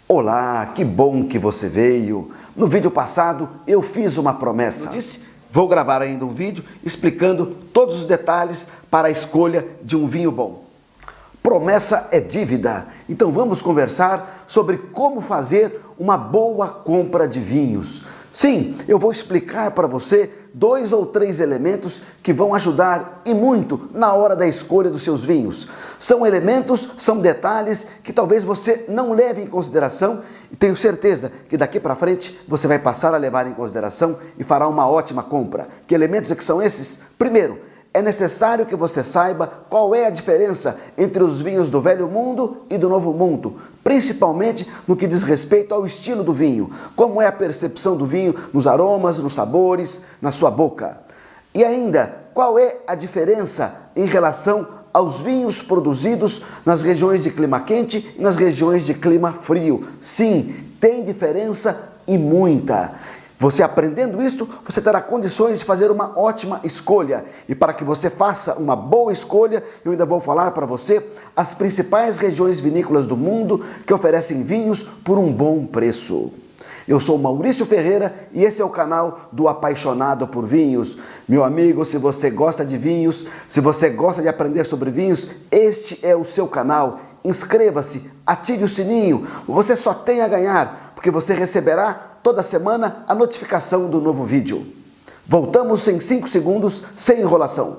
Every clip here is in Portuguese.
Olá, que bom que você veio. No vídeo passado eu fiz uma promessa. Eu disse, vou gravar ainda um vídeo explicando todos os detalhes para a escolha de um vinho bom. Promessa é dívida, então vamos conversar sobre como fazer uma boa compra de vinhos. Sim, eu vou explicar para você 2 ou 3 elementos que vão ajudar e muito na hora da escolha dos seus vinhos. São elementos, são detalhes que talvez você não leve em consideração e tenho certeza que daqui para frente você vai passar a levar em consideração e fará uma ótima compra. Que elementos é que são esses? Primeiro, é necessário que você saiba qual é a diferença entre os vinhos do Velho Mundo e do Novo Mundo, principalmente no que diz respeito ao estilo do vinho, como é a percepção do vinho nos aromas, nos sabores, na sua boca. E ainda, qual é a diferença em relação aos vinhos produzidos nas regiões de clima quente e nas regiões de clima frio. Sim, tem diferença e muita. Você aprendendo isto, você terá condições de fazer uma ótima escolha. E para que você faça uma boa escolha, eu ainda vou falar para você as principais regiões vinícolas do mundo que oferecem vinhos por um bom preço. Eu sou Maurício Ferreira e esse é o canal do Apaixonado por Vinhos. Meu amigo, se você gosta de vinhos, se você gosta de aprender sobre vinhos, este é o seu canal. Inscreva-se, ative o sininho, você só tem a ganhar, porque você receberá toda semana a notificação do novo vídeo. Voltamos em 5 segundos, sem enrolação.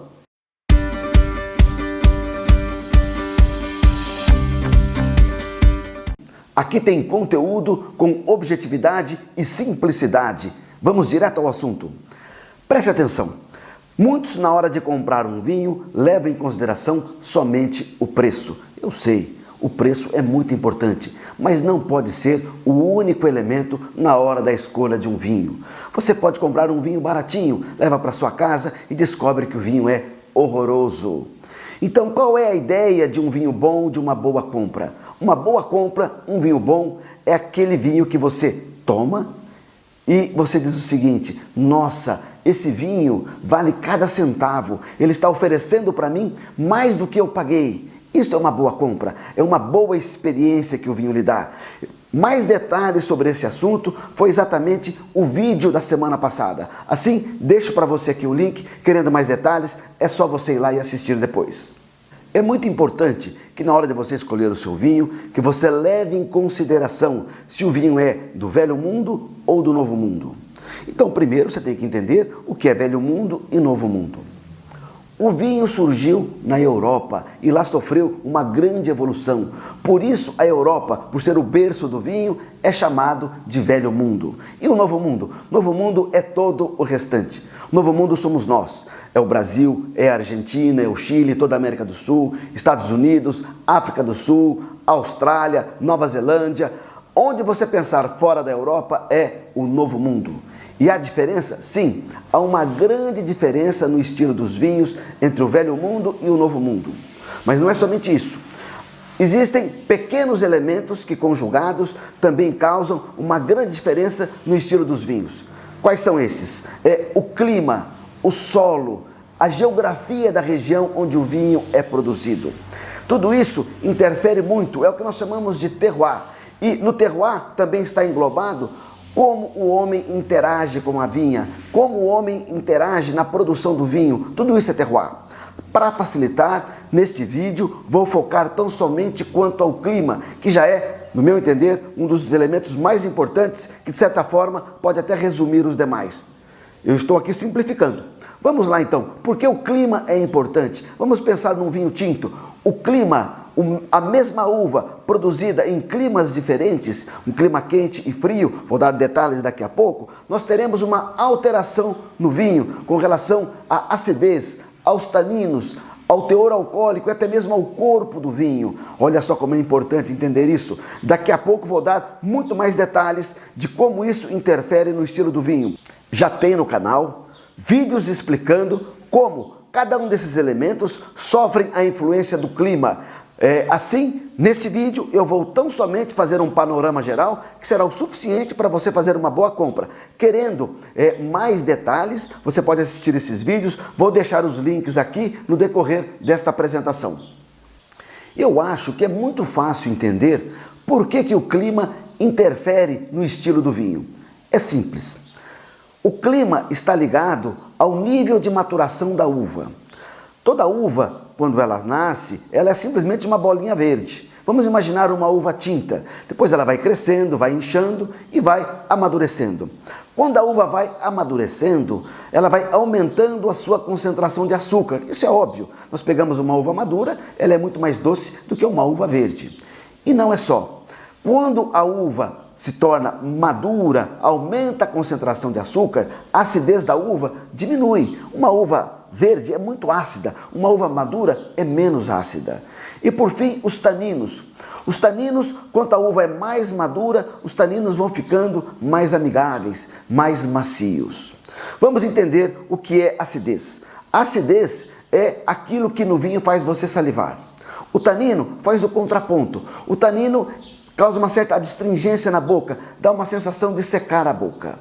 Aqui tem conteúdo com objetividade e simplicidade. Vamos direto ao assunto. Preste atenção. Muitos, na hora de comprar um vinho, levam em consideração somente o preço. Eu sei, o preço é muito importante, mas não pode ser o único elemento na hora da escolha de um vinho. Você pode comprar um vinho baratinho, leva para sua casa e descobre que o vinho é horroroso. Então, qual é a ideia de um vinho bom, de uma boa compra? Uma boa compra, um vinho bom, é aquele vinho que você toma e você diz o seguinte: nossa, esse vinho vale cada centavo, ele está oferecendo para mim mais do que eu paguei. Isto é uma boa compra, é uma boa experiência que o vinho lhe dá. Mais detalhes sobre esse assunto foi exatamente o vídeo da semana passada. Assim, deixo para você aqui o link. Querendo mais detalhes, é só você ir lá e assistir depois. É muito importante que na hora de você escolher o seu vinho, que você leve em consideração se o vinho é do Velho Mundo ou do Novo Mundo. Então, primeiro você tem que entender o que é Velho Mundo e Novo Mundo. O vinho surgiu na Europa e lá sofreu uma grande evolução. Por isso a Europa, por ser o berço do vinho, é chamado de Velho Mundo. E o Novo Mundo? Novo Mundo é todo o restante. Novo Mundo somos nós. É o Brasil, é a Argentina, é o Chile, toda a América do Sul, Estados Unidos, África do Sul, Austrália, Nova Zelândia. Onde você pensar fora da Europa é o Novo Mundo. E há diferença? Sim, há uma grande diferença no estilo dos vinhos entre o Velho Mundo e o Novo Mundo. Mas não é somente isso. Existem pequenos elementos que, conjugados, também causam uma grande diferença no estilo dos vinhos. Quais são esses? O clima, o solo, a geografia da região onde o vinho é produzido. Tudo isso interfere muito, é o que nós chamamos de terroir. E no terroir também está englobado como o homem interage com a vinha, como o homem interage na produção do vinho, tudo isso é terroir. Para facilitar, neste vídeo vou focar tão somente quanto ao clima, que já é, no meu entender, um dos elementos mais importantes, que de certa forma pode até resumir os demais. Eu estou aqui simplificando. Vamos lá então, por que o clima é importante? Vamos pensar num vinho tinto. O clima, a mesma uva produzida em climas diferentes, um clima quente e frio, vou dar detalhes daqui a pouco, nós teremos uma alteração no vinho com relação à acidez, aos taninos, ao teor alcoólico e até mesmo ao corpo do vinho. Olha só como é importante entender isso. Daqui a pouco vou dar muito mais detalhes de como isso interfere no estilo do vinho. Já tem no canal vídeos explicando como cada um desses elementos sofrem a influência do clima. Assim, neste vídeo eu vou tão somente fazer um panorama geral que será o suficiente para você fazer uma boa compra. Querendo mais detalhes, você pode assistir esses vídeos, vou deixar os links aqui no decorrer desta apresentação. Eu acho que é muito fácil entender por que o clima interfere no estilo do vinho? É simples. O clima está ligado ao nível de maturação da uva. Toda uva, quando ela nasce, ela é simplesmente uma bolinha verde. Vamos imaginar uma uva tinta. Depois ela vai crescendo, vai inchando e vai amadurecendo. Quando a uva vai amadurecendo, ela vai aumentando a sua concentração de açúcar. Isso é óbvio. Nós pegamos uma uva madura, ela é muito mais doce do que uma uva verde. E não é só. Quando a uva se torna madura, aumenta a concentração de açúcar, a acidez da uva diminui. Uma uva verde é muito ácida, uma uva madura é menos ácida. E por fim, os taninos. Os taninos, quanto a uva é mais madura, os taninos vão ficando mais amigáveis, mais macios. Vamos entender o que é acidez. A acidez é aquilo que no vinho faz você salivar. O tanino faz o contraponto. O tanino causa uma certa adstringência na boca, dá uma sensação de secar a boca.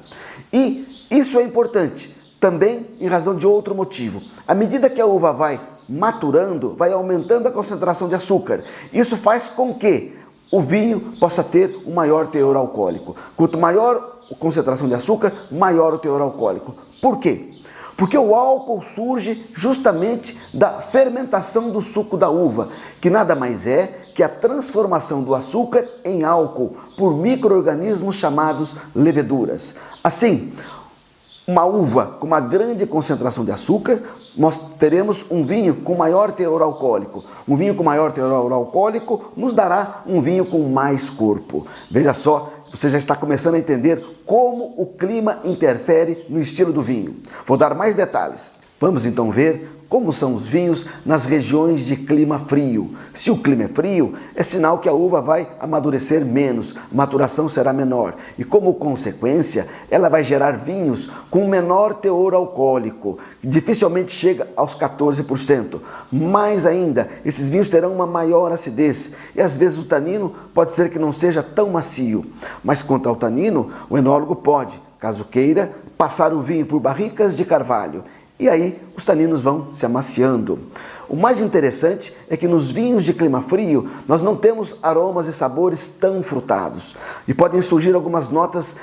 E isso é importante também em razão de outro motivo. À medida que a uva vai maturando, vai aumentando a concentração de açúcar. Isso faz com que o vinho possa ter um maior teor alcoólico. Quanto maior a concentração de açúcar, maior o teor alcoólico. Por quê? Porque o álcool surge justamente da fermentação do suco da uva, que nada mais é que a transformação do açúcar em álcool por micro-organismos chamados leveduras. Assim, uma uva com uma grande concentração de açúcar, nós teremos um vinho com maior teor alcoólico. Um vinho com maior teor alcoólico nos dará um vinho com mais corpo. Veja só, você já está começando a entender como o clima interfere no estilo do vinho. Vou dar mais detalhes. Vamos então ver como são os vinhos nas regiões de clima frio. Se o clima é frio, é sinal que a uva vai amadurecer menos, a maturação será menor e, como consequência, ela vai gerar vinhos com menor teor alcoólico, que dificilmente chega aos 14%. Mais ainda, esses vinhos terão uma maior acidez e às vezes o tanino pode ser que não seja tão macio. Mas quanto ao tanino, o enólogo pode, caso queira, passar o vinho por barricas de carvalho. E aí os taninos vão se amaciando. O mais interessante é que nos vinhos de clima frio nós não temos aromas e sabores tão frutados. E podem surgir algumas notas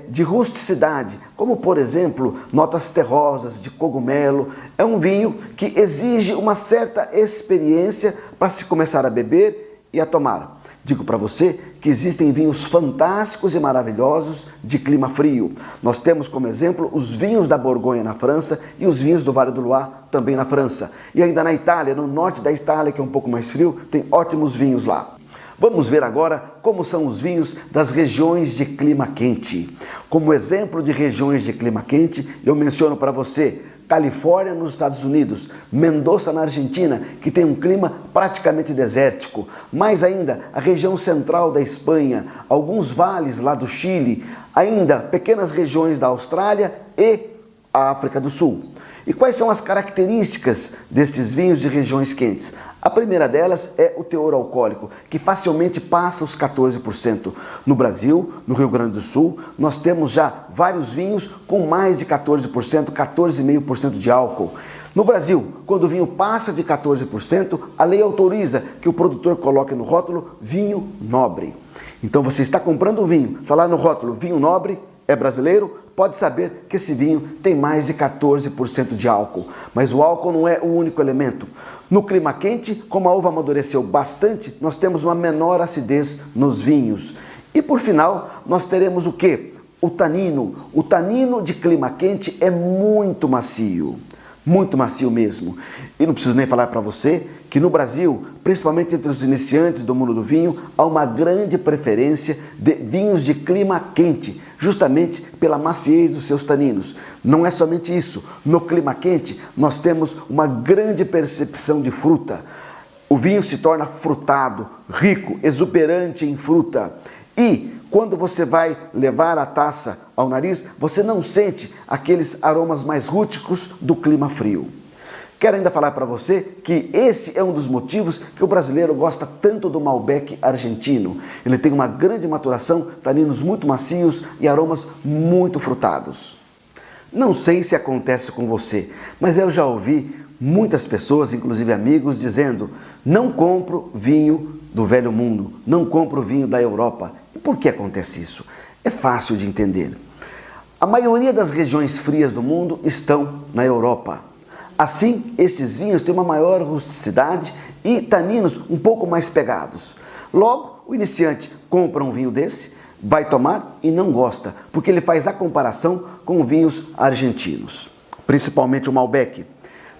de rusticidade, como por exemplo, notas terrosas, de cogumelo. É um vinho que exige uma certa experiência para se começar a beber e a tomar. Digo para você que existem vinhos fantásticos e maravilhosos de clima frio. Nós temos como exemplo os vinhos da Borgonha na França e os vinhos do Vale do Loire também na França. E ainda na Itália, no norte da Itália, que é um pouco mais frio, tem ótimos vinhos lá. Vamos ver agora como são os vinhos das regiões de clima quente. Como exemplo de regiões de clima quente, eu menciono para você Califórnia nos Estados Unidos, Mendoza na Argentina, que tem um clima praticamente desértico, mais ainda a região central da Espanha, alguns vales lá do Chile, ainda pequenas regiões da Austrália e a África do Sul. E quais são as características destes vinhos de regiões quentes? A primeira delas é o teor alcoólico, que facilmente passa os 14%. No Brasil, no Rio Grande do Sul, nós temos já vários vinhos com mais de 14%, 14,5% de álcool. No Brasil, quando o vinho passa de 14%, a lei autoriza que o produtor coloque no rótulo vinho nobre. Então você está comprando um vinho, está lá no rótulo vinho nobre, é brasileiro, pode saber que esse vinho tem mais de 14% de álcool. Mas o álcool não é o único elemento. No clima quente, como a uva amadureceu bastante, nós temos uma menor acidez nos vinhos. E por final, nós teremos o quê? O tanino. O tanino de clima quente é muito macio mesmo. E não preciso nem falar para você que no Brasil, principalmente entre os iniciantes do mundo do vinho, há uma grande preferência de vinhos de clima quente, justamente pela maciez dos seus taninos. Não é somente isso. No clima quente, nós temos uma grande percepção de fruta. O vinho se torna frutado, rico, exuberante em fruta. E quando você vai levar a taça ao nariz, você não sente aqueles aromas mais rústicos do clima frio. Quero ainda falar para você que esse é um dos motivos que o brasileiro gosta tanto do Malbec argentino. Ele tem uma grande maturação, taninos muito macios e aromas muito frutados. Não sei se acontece com você, mas eu já ouvi muitas pessoas, inclusive amigos, dizendo: não compro vinho do velho mundo, não compro vinho da Europa. por que acontece isso? É fácil de entender. A maioria das regiões frias do mundo estão na Europa. Assim, estes vinhos têm uma maior rusticidade e taninos um pouco mais pegados. Logo, o iniciante compra um vinho desse, vai tomar e não gosta, porque ele faz a comparação com vinhos argentinos, principalmente o Malbec.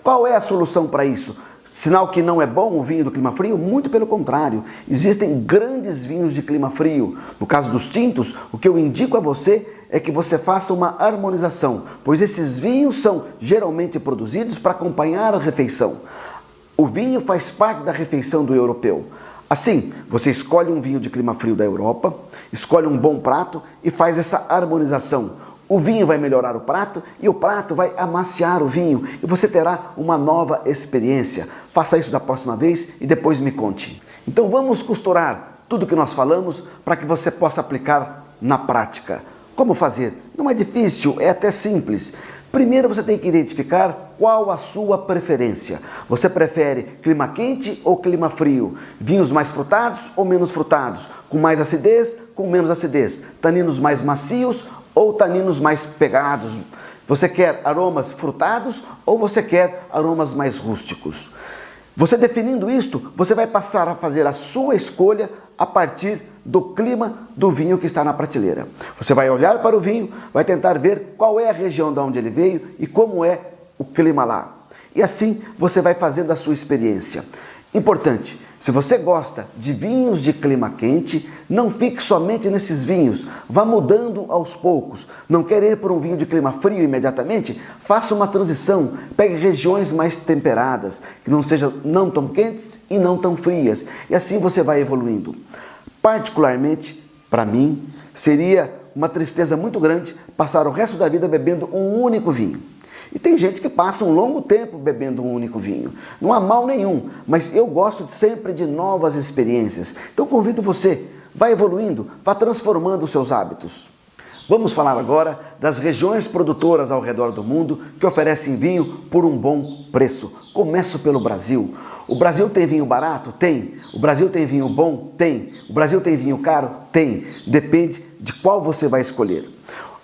Qual é a solução para isso? Sinal que não é bom o vinho do clima frio? Muito pelo contrário, existem grandes vinhos de clima frio. No caso dos tintos, o que eu indico a você é que você faça uma harmonização, pois esses vinhos são geralmente produzidos para acompanhar a refeição. O vinho faz parte da refeição do europeu. Assim, você escolhe um vinho de clima frio da Europa, escolhe um bom prato e faz essa harmonização. O vinho vai melhorar o prato e o prato vai amaciar o vinho e você terá uma nova experiência. Faça isso da próxima vez e depois me conte. Então vamos costurar tudo que nós falamos para que você possa aplicar na prática. Como fazer? Não é difícil, é até simples. Primeiro você tem que identificar qual a sua preferência. Você prefere clima quente ou clima frio? Vinhos mais frutados ou menos frutados? Com mais acidez, com menos acidez? Taninos mais macios ou taninos mais pegados? Você quer aromas frutados ou você quer aromas mais rústicos? Você definindo isto, você vai passar a fazer a sua escolha a partir do clima do vinho que está na prateleira. Você vai olhar para o vinho, vai tentar ver qual é a região de onde ele veio e como é o clima lá. E assim você vai fazendo a sua experiência. Importante, se você gosta de vinhos de clima quente, não fique somente nesses vinhos, vá mudando aos poucos. Não quer ir por um vinho de clima frio imediatamente? Faça uma transição, pegue regiões mais temperadas, que não sejam não tão quentes e não tão frias, e assim você vai evoluindo. Particularmente, para mim, seria uma tristeza muito grande passar o resto da vida bebendo um único vinho. E tem gente que passa um longo tempo bebendo um único vinho. Não há mal nenhum, mas eu gosto sempre de novas experiências. Então convido você, vá evoluindo, vá transformando os seus hábitos. Vamos falar agora das regiões produtoras ao redor do mundo que oferecem vinho por um bom preço. Começo pelo Brasil. O Brasil tem vinho barato? Tem. O Brasil tem vinho bom? Tem. O Brasil tem vinho caro? Tem. Depende de qual você vai escolher.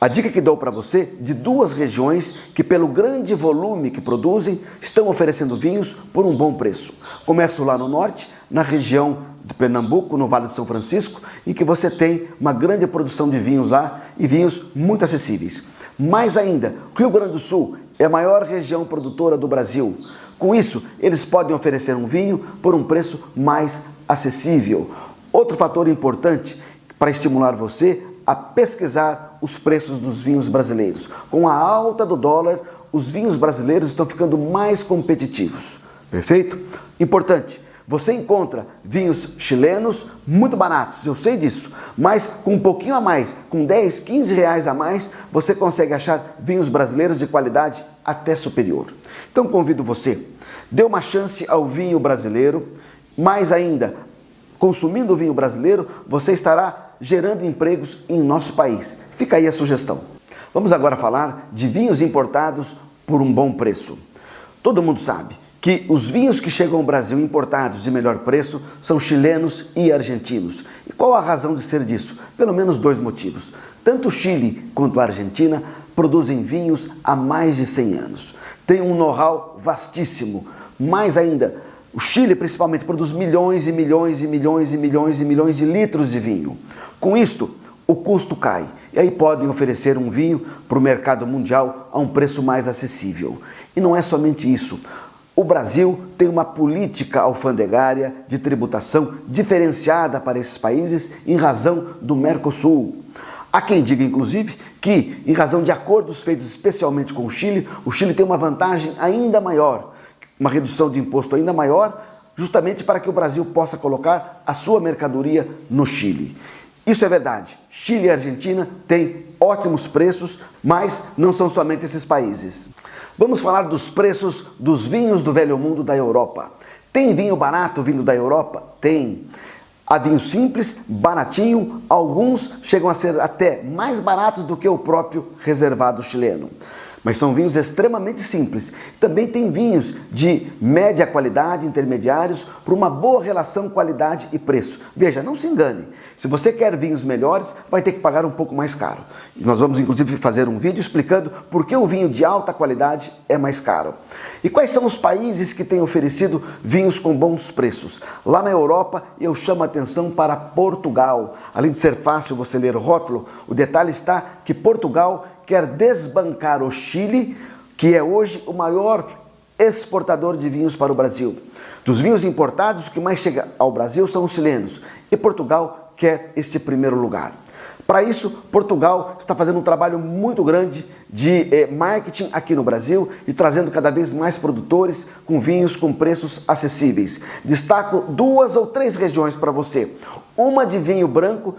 A dica que dou para você de duas regiões que, pelo grande volume que produzem, estão oferecendo vinhos por um bom preço. Começo lá no norte, na região de Pernambuco, no Vale de São Francisco, em que você tem uma grande produção de vinhos lá e vinhos muito acessíveis. Mais ainda, Rio Grande do Sul é a maior região produtora do Brasil. Com isso, eles podem oferecer um vinho por um preço mais acessível. Outro fator importante para estimular você a pesquisar os preços dos vinhos brasileiros. Com a alta do dólar, os vinhos brasileiros estão ficando mais competitivos. Perfeito? Importante, você encontra vinhos chilenos muito baratos, eu sei disso, mas com um pouquinho a mais, com 10, 15 reais a mais, você consegue achar vinhos brasileiros de qualidade até superior. Então convido você, dê uma chance ao vinho brasileiro, mais ainda, consumindo o vinho brasileiro, você estará gerando empregos em nosso país. Fica aí a sugestão. Vamos agora falar de vinhos importados por um bom preço. Todo mundo sabe que os vinhos que chegam ao Brasil importados de melhor preço são chilenos e argentinos. E qual a razão de ser disso? Pelo menos dois motivos. Tanto o Chile quanto a Argentina produzem vinhos há mais de 100 anos. Tem um know-how vastíssimo. Mais ainda, o Chile principalmente produz milhões e milhões e milhões e milhões e milhões de litros de vinho. Com isto, o custo cai e aí podem oferecer um vinho para o mercado mundial a um preço mais acessível. E não é somente isso. O Brasil tem uma política alfandegária de tributação diferenciada para esses países em razão do Mercosul. Há quem diga, inclusive, que, em razão de acordos feitos especialmente com o Chile tem uma vantagem ainda maior, uma redução de imposto ainda maior, justamente para que o Brasil possa colocar a sua mercadoria no Chile. Isso é verdade. Chile e Argentina têm ótimos preços, mas não são somente esses países. Vamos falar dos preços dos vinhos do velho mundo da Europa. Tem vinho barato vindo da Europa? Tem. Há vinho simples, baratinho, alguns chegam a ser até mais baratos do que o próprio reservado chileno. Mas são vinhos extremamente simples. Também tem vinhos de média qualidade, intermediários, por uma boa relação qualidade e preço. Veja, não se engane. Se você quer vinhos melhores, vai ter que pagar um pouco mais caro. E nós vamos inclusive fazer um vídeo explicando por que o vinho de alta qualidade é mais caro. E quais são os países que têm oferecido vinhos com bons preços? Lá na Europa, eu chamo a atenção para Portugal. Além de ser fácil você ler o rótulo, o detalhe está que Portugal quer desbancar o Chile, que é hoje o maior exportador de vinhos para o Brasil. Dos vinhos importados, o que mais chega ao Brasil são os chilenos, e Portugal quer este primeiro lugar. Para isso, Portugal está fazendo um trabalho muito grande de marketing aqui no Brasil e trazendo cada vez mais produtores com vinhos com preços acessíveis. Destaco 2 ou 3 regiões para você. Uma de vinho branco,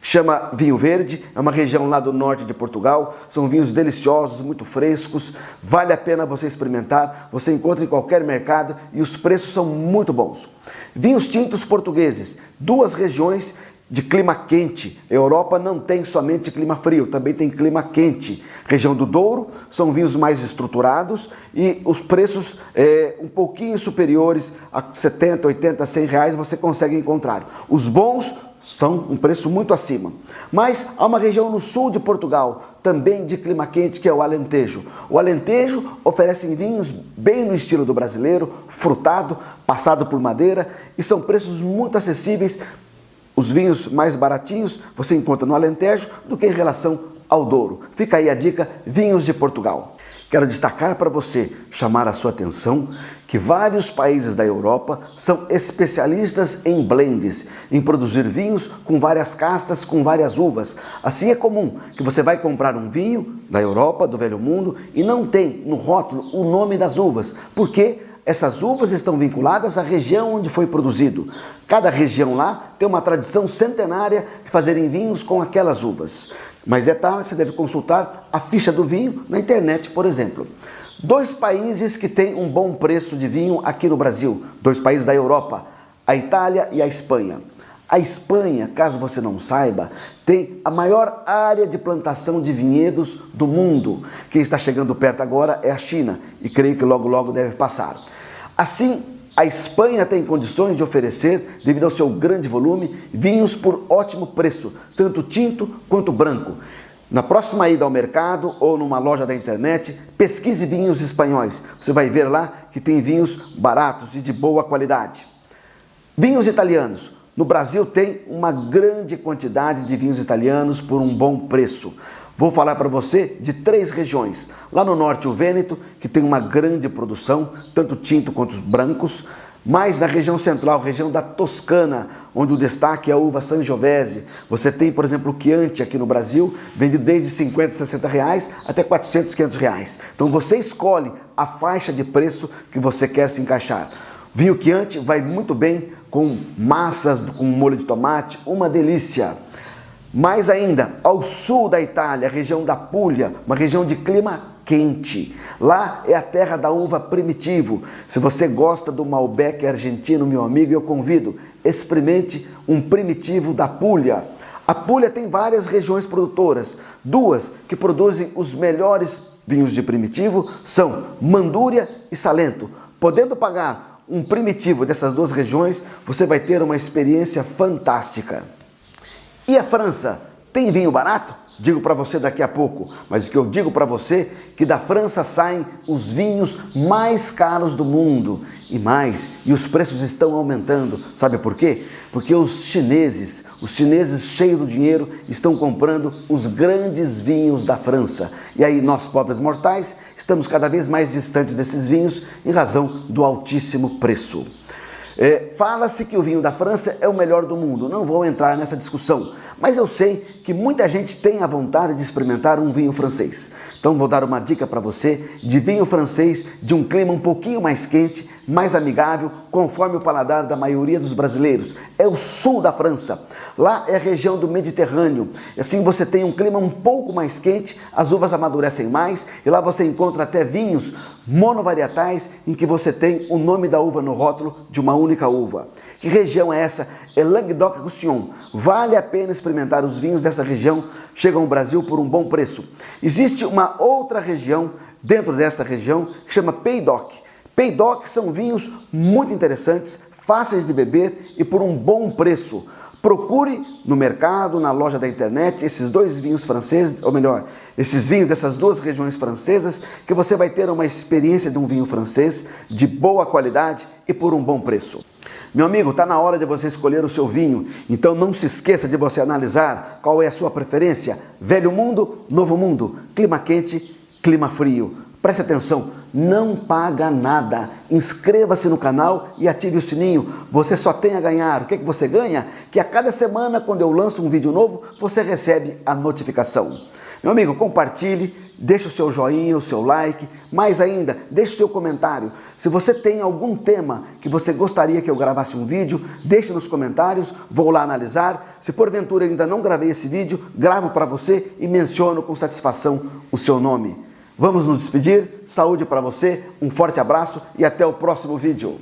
chama Vinho Verde, é uma região lá do norte de Portugal, são vinhos deliciosos, muito frescos, vale a pena você experimentar, você encontra em qualquer mercado e os preços são muito bons. Vinhos tintos portugueses, 2 regiões de clima quente. A Europa não tem somente clima frio, também tem clima quente. Região do Douro, são vinhos mais estruturados e os preços um pouquinho superiores a 70, 80, 100 reais você consegue encontrar. Os bons são um preço muito acima. Mas há uma região no sul de Portugal, também de clima quente, que é o Alentejo. O Alentejo oferece vinhos bem no estilo do brasileiro, frutado, passado por madeira, e são preços muito acessíveis. Os vinhos mais baratinhos você encontra no Alentejo do que em relação ao Douro. Fica aí a dica, vinhos de Portugal. Quero destacar para você, chamar a sua atenção, que vários países da Europa são especialistas em blends, em produzir vinhos com várias castas, com várias uvas. Assim é comum que você vai comprar um vinho da Europa, do Velho Mundo, e não tem no rótulo o nome das uvas. Por quê? Essas uvas estão vinculadas à região onde foi produzido. Cada região lá tem uma tradição centenária de fazerem vinhos com aquelas uvas. Mas detalhe, você deve consultar a ficha do vinho na internet, por exemplo. 2 países que têm um bom preço de vinho aqui no Brasil, 2 países da Europa, a Itália e a Espanha. A Espanha, caso você não saiba, tem a maior área de plantação de vinhedos do mundo. Quem está chegando perto agora é a China e creio que logo logo deve passar. Assim, a Espanha tem condições de oferecer, devido ao seu grande volume, vinhos por ótimo preço, tanto tinto quanto branco. Na próxima ida ao mercado ou numa loja da internet, pesquise vinhos espanhóis. Você vai ver lá que tem vinhos baratos e de boa qualidade. Vinhos italianos. No Brasil tem uma grande quantidade de vinhos italianos por um bom preço. Vou falar para você de 3 regiões. Lá no norte, o Vêneto, que tem uma grande produção, tanto tinto quanto os brancos. Mais na região central, região da Toscana, onde o destaque é a uva Sangiovese. Você tem, por exemplo, o Chianti aqui no Brasil, vendido desde 50, 60 reais até 400, 500 reais. Então você escolhe a faixa de preço que você quer se encaixar. Vinho Chianti vai muito bem com massas, com molho de tomate, uma delícia. Mais ainda, ao sul da Itália, a região da Puglia, uma região de clima quente. Lá é a terra da uva Primitivo. Se você gosta do Malbec argentino, meu amigo, eu convido, experimente um Primitivo da Puglia. A Puglia tem várias regiões produtoras. 2 que produzem os melhores vinhos de Primitivo são Mandúria e Salento. Podendo pagar um Primitivo dessas 2 regiões, você vai ter uma experiência fantástica. E a França tem vinho barato? Digo para você daqui a pouco, mas o que eu digo para você é que da França saem os vinhos mais caros do mundo e os preços estão aumentando. Sabe por quê? Porque os chineses cheios do dinheiro, estão comprando os grandes vinhos da França. E aí nós, pobres mortais, estamos cada vez mais distantes desses vinhos em razão do altíssimo preço. Fala-se que o vinho da França é o melhor do mundo, não vou entrar nessa discussão, mas eu sei que muita gente tem a vontade de experimentar um vinho francês. Então vou dar uma dica para você de vinho francês de um clima um pouquinho mais quente mais amigável, conforme o paladar da maioria dos brasileiros. É o sul da França. Lá é a região do Mediterrâneo. Assim você tem um clima um pouco mais quente, as uvas amadurecem mais e lá você encontra até vinhos monovarietais em que você tem o nome da uva no rótulo de uma única uva. Que região é essa? É Languedoc-Roussillon. Vale a pena experimentar os vinhos dessa região, chegam ao Brasil por um bom preço. Existe uma outra região dentro desta região que chama Pays d'Oc. Pays d'Oc são vinhos muito interessantes, fáceis de beber e por um bom preço. Procure no mercado, na loja da internet, esses dois vinhos franceses, ou melhor, esses vinhos dessas duas regiões francesas, que você vai ter uma experiência de um vinho francês de boa qualidade e por um bom preço. Meu amigo, está na hora de você escolher o seu vinho, então não se esqueça de você analisar qual é a sua preferência. Velho mundo, novo mundo, clima quente, clima frio. Preste atenção, não paga nada. Inscreva-se no canal e ative o sininho. Você só tem a ganhar. O que você ganha? Que a cada semana, quando eu lanço um vídeo novo, você recebe a notificação. Meu amigo, compartilhe, deixe o seu joinha, o seu like, mais ainda, deixe o seu comentário. Se você tem algum tema que você gostaria que eu gravasse um vídeo, deixe nos comentários, vou lá analisar. Se porventura ainda não gravei esse vídeo, gravo para você e menciono com satisfação o seu nome. Vamos nos despedir, saúde para você, um forte abraço e até o próximo vídeo.